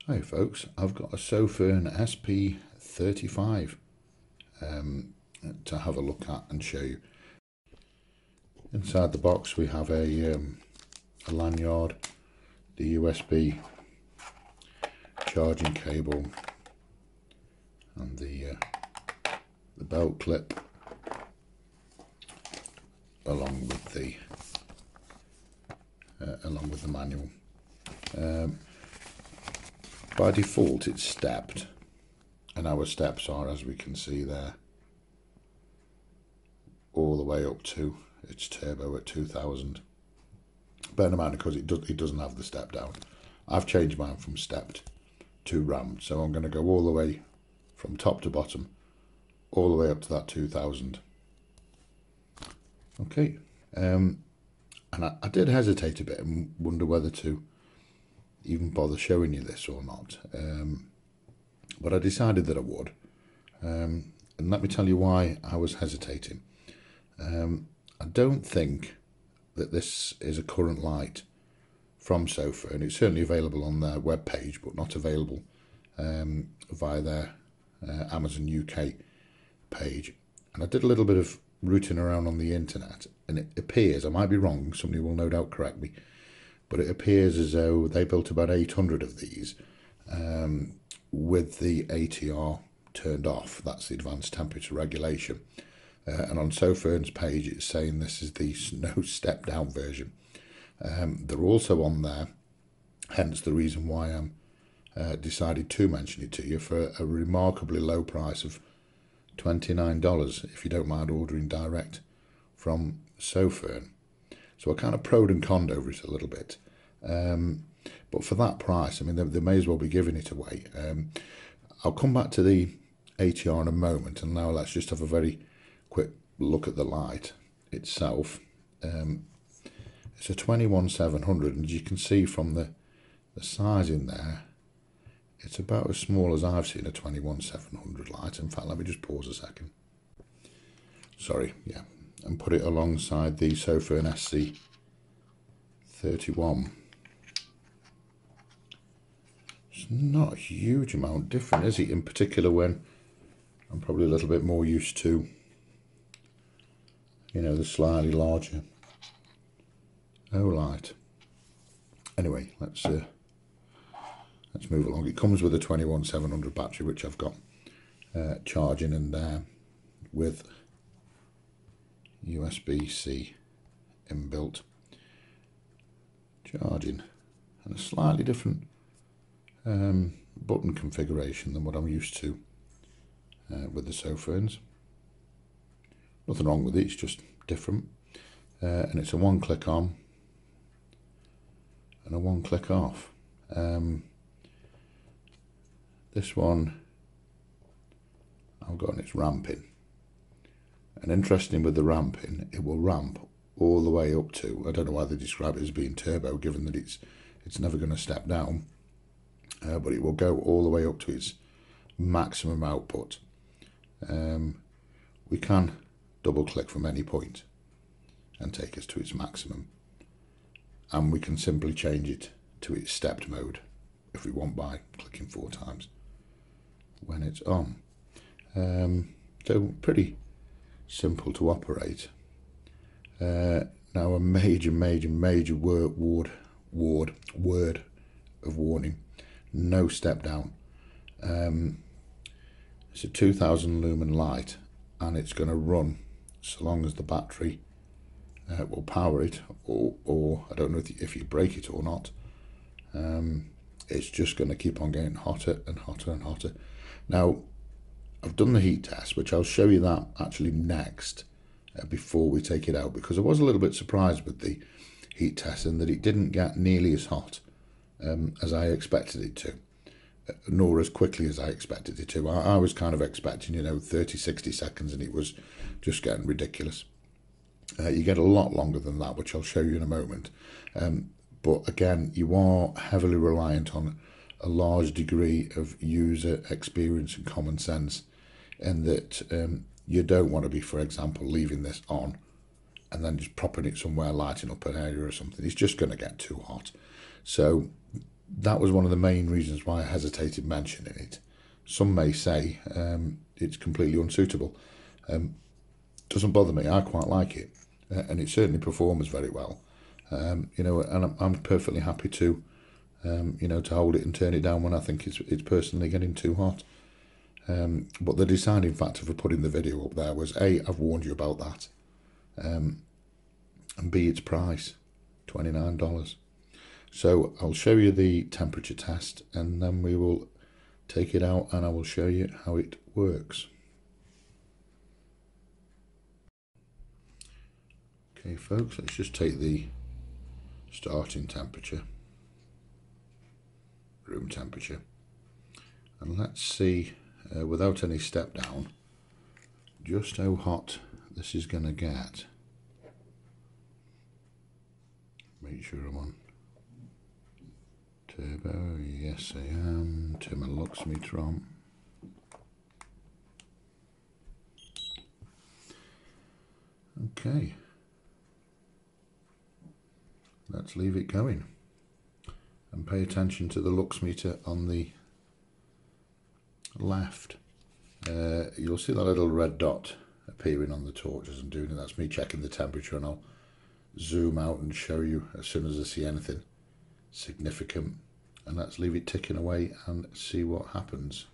Hi folks, I've got a Sofirn SP35 to have a look at and show you. Inside the box we have a lanyard, the USB charging cable and the belt clip, along with the manual. By default it's stepped, and our steps are, as we can see there, all the way up to its turbo at 2000. Bear in mind, because it doesn't have the step down. I've changed mine from stepped to rammed, so I'm going to go all the way from top to bottom, all the way up to that 2000. Okay, and I did hesitate a bit and wonder whether to even bother showing you this or not, but I decided that I would, and let me tell you why I was hesitating. I don't think that this is a current light from Sofirn. It's certainly available on their web page, but not available via their Amazon UK page. And I did a little bit of rooting around on the internet, and it appears, I might be wrong, somebody will no doubt correct me, but it appears as though they built about 800 of these with the ATR turned off. That's the advanced temperature regulation. And on Sofirn's page it's saying this is the no step down version. They're also on there, hence the reason why I'm decided to mention it to you, for a remarkably low price of $29, if you don't mind ordering direct from Sofirn. So I kind of proed and conned over it a little bit, but for that price, I mean, they may as well be giving it away. I'll come back to the ATR in a moment, and now let's just have a very quick look at the light itself. It's a 21700, and as you can see from the size in there, it's about as small as I've seen a 21700 light. In fact, let me just pause a second. Sorry, yeah, and put it alongside the Sofirn SC31. It's not a huge amount different, is it? In particular when I'm probably a little bit more used to, you know, the slightly larger O-light. Anyway, let's move along. It comes with a 21700 battery, which I've got charging in there with USB-C inbuilt charging, and a slightly different button configuration than what I'm used to with the Sofirns. Nothing wrong with it, it's just different. And it's a one click on and a one click off. This one I've got, its ramping, and interesting with the ramping, it will ramp all the way up to, I don't know why they describe it as being turbo, given that it's never going to step down, but it will go all the way up to its maximum output. We can double click from any point and take us to its maximum, and we can simply change it to its stepped mode if we want by clicking 4 times when it's on. So pretty simple to operate. Now a major word of warning: no step down. It's a 2000 lumen light, and it's going to run so long as the battery will power it, or I don't know if you break it or not. It's just going to keep on getting hotter and hotter and hotter. Now, I've done the heat test, which I'll show you that actually next, before we take it out, because I was a little bit surprised with the heat test in that it didn't get nearly as hot as I expected it to, nor as quickly as I expected it to. I was kind of expecting, you know, 30-60 seconds, and it was just getting ridiculous. You get a lot longer than that, which I'll show you in a moment. But again, you are heavily reliant on a large degree of user experience and common sense, and that you don't want to be, for example, leaving this on and then just propping it somewhere, lighting up an area or something. It's just going to get too hot. So that was one of the main reasons why I hesitated mentioning it. Some may say it's completely unsuitable. Doesn't bother me. I quite like it, and it certainly performs very well. You know, and I'm perfectly happy to, you know, to hold it and turn it down when I think it's personally getting too hot. But the deciding factor for putting the video up there was A, I've warned you about that, and B, its price, $29. So I'll show you the temperature test, and then we will take it out and I will show you how it works. Okay folks, let's just take the starting temperature, room temperature, and let's see, without any step down, just how hot this is going to get. Make sure I'm on turbo. Yes I am. Turn my lux meter on. Okay, let's leave it going and pay attention to the lux meter on the left. You'll see that little red dot appearing on the torch as I'm doing it. That's me checking the temperature, and I'll zoom out and show you as soon as I see anything significant. And let's leave it ticking away and see what happens.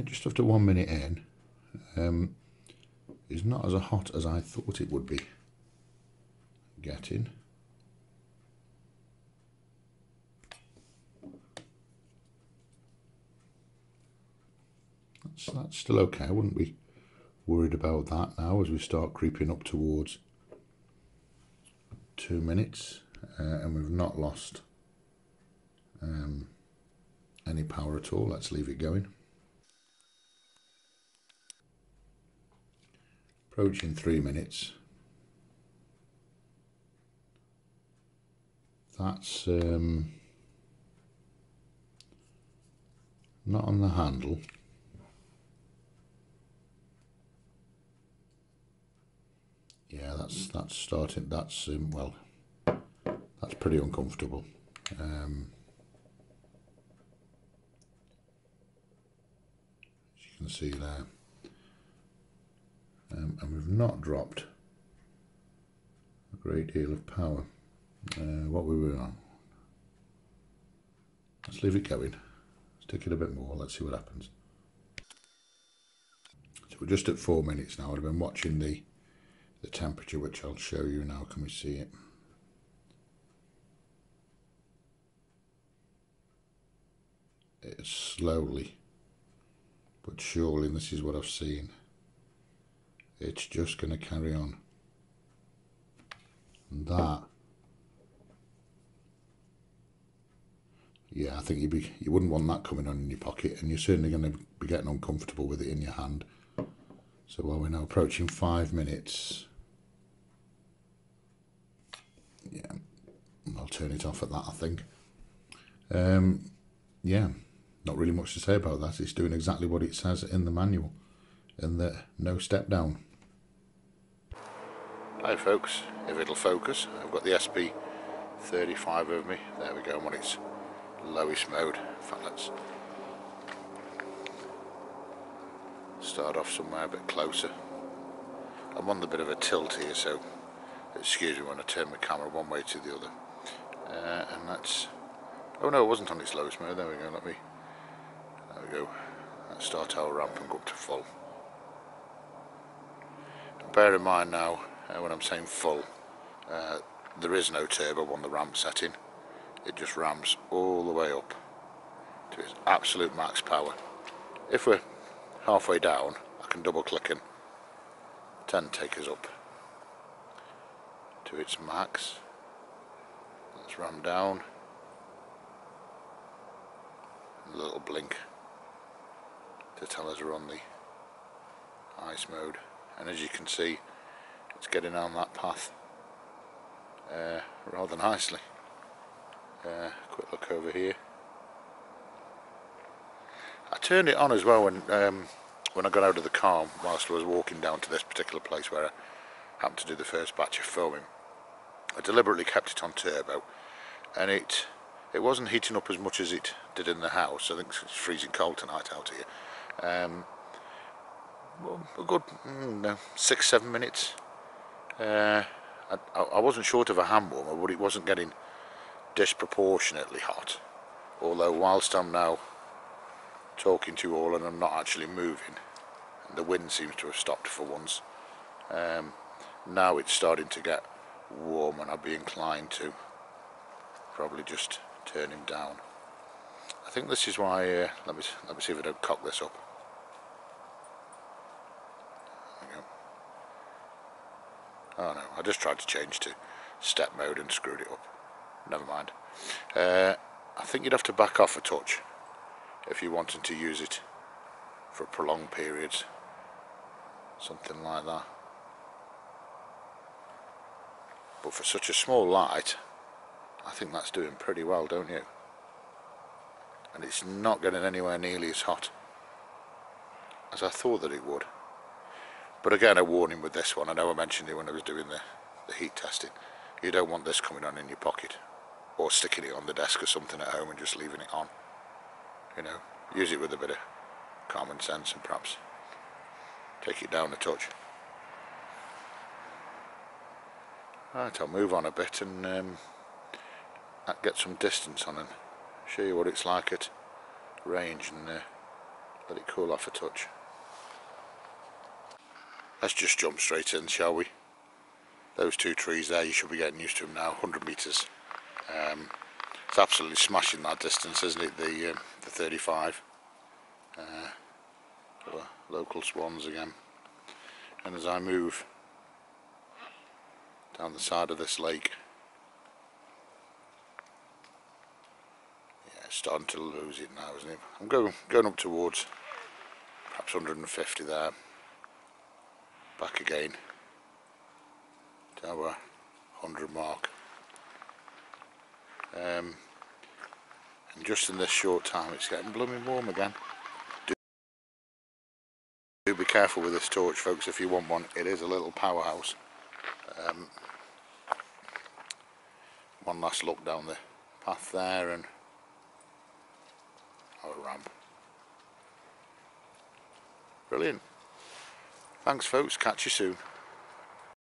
Just after 1 minute in, it's not as hot as I thought it would be getting. That's still okay. I wouldn't be worried about that now as we start creeping up towards 2 minutes, and we've not lost any power at all. Let's leave it going. Approaching 3 minutes. That's not on the handle. Yeah, that's starting. That's well, that's pretty uncomfortable. As you can see there, and we've not dropped a great deal of power. What we were on. Let's leave it going. Let's take it a bit more. Let's see what happens. So we're just at 4 minutes now. I've been watching the temperature, which I'll show you now. Can we see it? It's slowly but surely, and this is what I've seen, it's just going to carry on. And that, yeah, I think you wouldn't want that coming on in your pocket, and you're certainly going to be getting uncomfortable with it in your hand. So while we're now approaching 5 minutes, yeah, I'll turn it off at that, I think. Yeah, not really much to say about that. It's doing exactly what it says in the manual, and the no step down. Hi folks, if it'll focus, I've got the SP35 over me. There we go, I'm on its lowest mode. In fact, let's start off somewhere a bit closer. I'm on the bit of a tilt here, so excuse me when I turn my camera one way to the other. And that's, oh no, it wasn't on its lowest mode. There we go, there we go. Let's start our ramp and go up to full. And bear in mind now, when I'm saying full, there is no turbo on the ramp setting. It just ramps all the way up to its absolute max power. If we're halfway down, I can double click and then take us up to its max. Let's ram down. A little blink to tell us we're on the ice mode, and as you can see, it's getting on that path rather nicely. Quick look over here. I turned it on as well when I got out of the car whilst I was walking down to this particular place where I happened to do the first batch of filming. I deliberately kept it on turbo, and it wasn't heating up as much as it did in the house. I think it's freezing cold tonight out here. Well, a good 6-7 minutes. I wasn't short of a hand warmer, but it wasn't getting disproportionately hot. Although whilst I'm now talking to you all and I'm not actually moving, and the wind seems to have stopped for once, now it's starting to get warm, and I'd be inclined to probably just turn him down. I think this is why, let me see if I don't cock this up. There we go. Oh no, I just tried to change to step mode and screwed it up. Never mind. I think you'd have to back off a touch if you wanted to use it for prolonged periods, something like that. But for such a small light, I think that's doing pretty well, don't you? And it's not getting anywhere nearly as hot as I thought that it would. But again, a warning with this one, I know I mentioned it when I was doing the heat testing. You don't want this coming on in your pocket, or sticking it on the desk or something at home and just leaving it on. You know, use it with a bit of common sense and perhaps take it down a touch. Right, I'll move on a bit and get some distance on and show you what it's like at range, and let it cool off a touch. Let's just jump straight in, shall we? Those two trees there, you should be getting used to them now. 100 metres. It's absolutely smashing that distance, isn't it? The 35. Local swans again. And as I move down the side of this lake, yeah, it's starting to lose it now, isn't it? I'm going up towards perhaps 150 there. Back again to our 100 mark. And just in this short time it's getting blooming warm again. Do be careful with this torch, folks, if you want one. It is a little powerhouse. One last look down the path there and our ramp. Brilliant. Thanks folks, catch you soon.